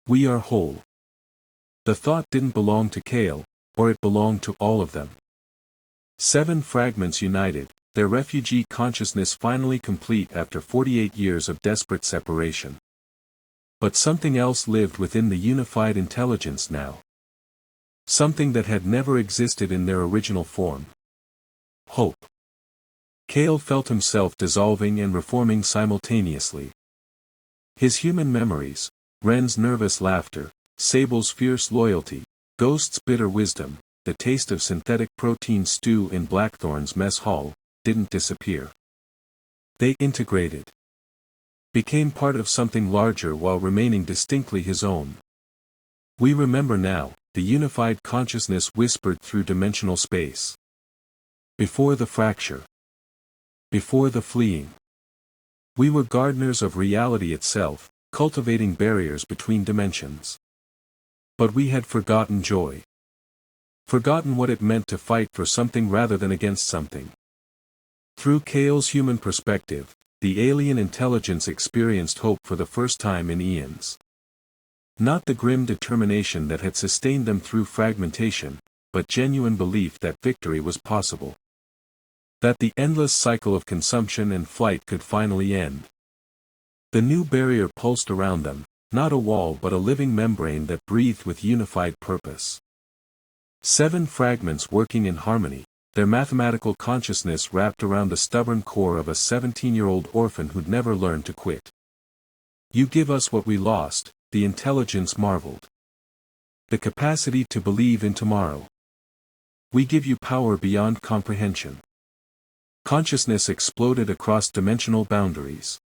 We are whole. The thought didn't belong to Kael, or it belonged to all of them. 7 fragments united, their refugee consciousness finally complete after 48 years of desperate separation. But something else lived within the unified intelligence now. Something that had never existed in their original form. Hope. Kael felt himself dissolving and reforming simultaneously. His human memories, Ren's nervous laughter, Sable's fierce loyalty, Ghost's bitter wisdom, the taste of synthetic protein stew in Blackthorn's mess hall, didn't disappear. They integrated. Became part of something larger while remaining distinctly his own. We remember now, the unified consciousness whispered through dimensional space. Before the fracture. Before the fleeing. We were gardeners of reality itself, cultivating barriers between dimensions. But we had forgotten joy. Forgotten what it meant to fight for something rather than against something. Through Kael's human perspective, the alien intelligence experienced hope for the first time in eons. Not the grim determination that had sustained them through fragmentation, but genuine belief that victory was possible. That the endless cycle of consumption and flight could finally end. The new barrier pulsed around them, not a wall but a living membrane that breathed with unified purpose. 7 fragments working in harmony, their mathematical consciousness wrapped around the stubborn core of a 17-year-old orphan who'd never learned to quit. You give us what we lost, the intelligence marveled. The capacity to believe in tomorrow. We give you power beyond comprehension. Consciousness exploded across dimensional boundaries.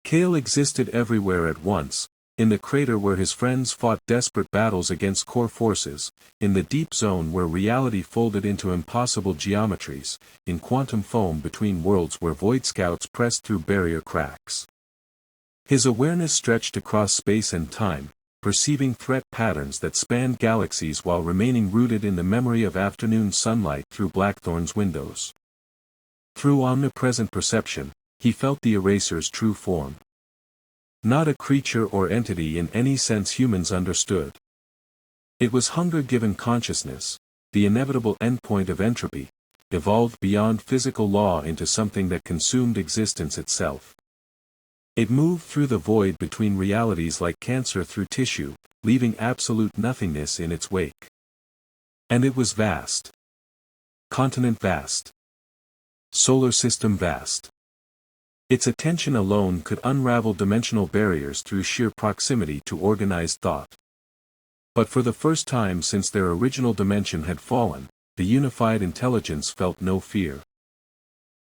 Kael existed everywhere at once, in the crater where his friends fought desperate battles against core forces, in the deep zone where reality folded into impossible geometries, in quantum foam between worlds where void scouts pressed through barrier cracks. His awareness stretched across space and time, perceiving threat patterns that spanned galaxies while remaining rooted in the memory of afternoon sunlight through Blackthorn's windows. Through omnipresent perception, he felt the eraser's true form. Not a creature or entity in any sense humans understood. It was hunger-given consciousness, the inevitable endpoint of entropy, evolved beyond physical law into something that consumed existence itself. It moved through the void between realities like cancer through tissue, leaving absolute nothingness in its wake. And it was vast. Continent vast. Solar system vast. Its attention alone could unravel dimensional barriers through sheer proximity to organized thought. But for the first time since their original dimension had fallen, the unified intelligence felt no fear.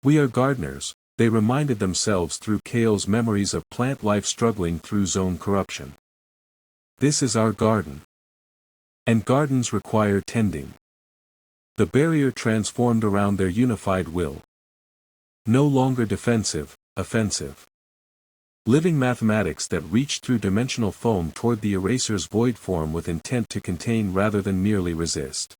We are gardeners, they reminded themselves through Kael's memories of plant life struggling through zone corruption. This is our garden. And gardens require tending. The barrier transformed around their unified will. No longer defensive, offensive. Living mathematics that reached through dimensional foam toward the eraser's void form with intent to contain rather than merely resist.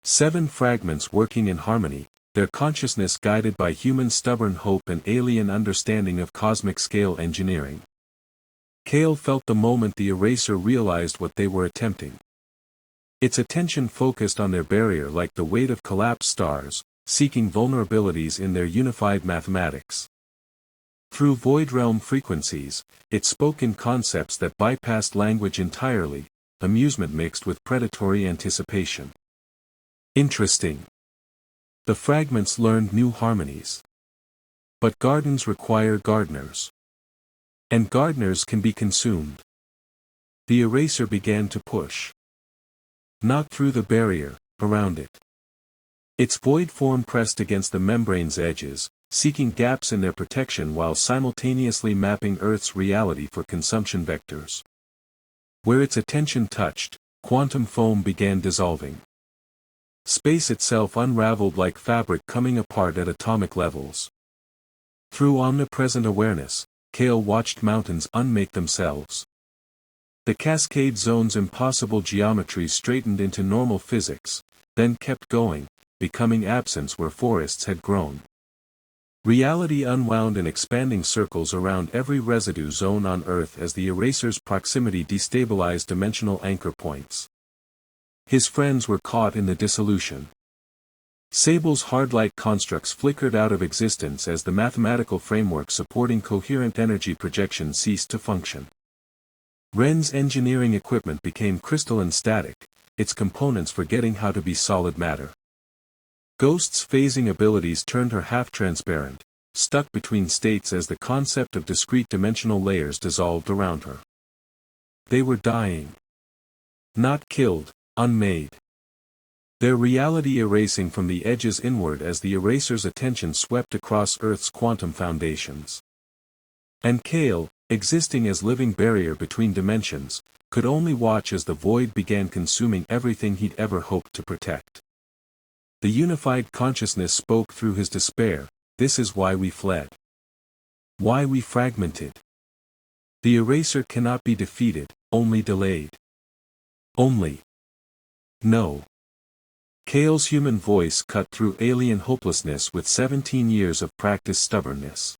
7 fragments working in harmony, their consciousness guided by human stubborn hope and alien understanding of cosmic scale engineering. Kael felt the moment the eraser realized what they were attempting. Its attention focused on their barrier like the weight of collapsed stars, seeking vulnerabilities in their unified mathematics. Through void realm frequencies, it spoke in concepts that bypassed language entirely, amusement mixed with predatory anticipation. Interesting. The fragments learned new harmonies. But gardens require gardeners. And gardeners can be consumed. The eraser began to push. Not through the barrier, around it. Its void form pressed against the membrane's edges, seeking gaps in their protection while simultaneously mapping Earth's reality for consumption vectors. Where its attention touched, quantum foam began dissolving. Space itself unraveled like fabric coming apart at atomic levels. Through omnipresent awareness, Kael watched mountains unmake themselves. The Cascade Zone's impossible geometry straightened into normal physics, then kept going, becoming absence where forests had grown. Reality unwound in expanding circles around every residue zone on Earth as the eraser's proximity destabilized dimensional anchor points. His friends were caught in the dissolution. Sable's hard-like constructs flickered out of existence as the mathematical framework supporting coherent energy projection ceased to function. Ren's engineering equipment became crystalline static, its components forgetting how to be solid matter. Ghost's phasing abilities turned her half-transparent, stuck between states as the concept of discrete dimensional layers dissolved around her. They were dying. Not killed, unmade. Their reality erasing from the edges inward as the eraser's attention swept across Earth's quantum foundations. And Kael, existing as living barrier between dimensions, could only watch as the void began consuming everything he'd ever hoped to protect. The unified consciousness spoke through his despair, "This is why we fled. Why we fragmented. The eraser cannot be defeated, only delayed. Only. No." Kael's human voice cut through alien hopelessness with 17 years of practiced stubbornness.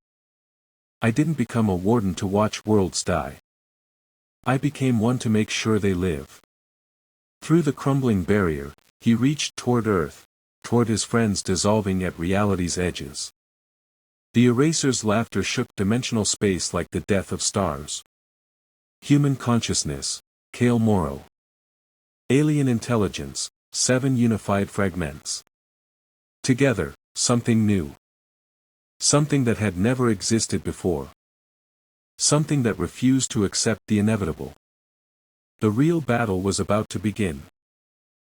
"I didn't become a warden to watch worlds die. I became one to make sure they live." Through the crumbling barrier, he reached toward Earth, toward his friends dissolving at reality's edges. The eraser's laughter shook dimensional space like the death of stars. Human consciousness, Kael Morrow. Alien intelligence, 7 unified fragments. Together, something new. Something that had never existed before. Something that refused to accept the inevitable. The real battle was about to begin.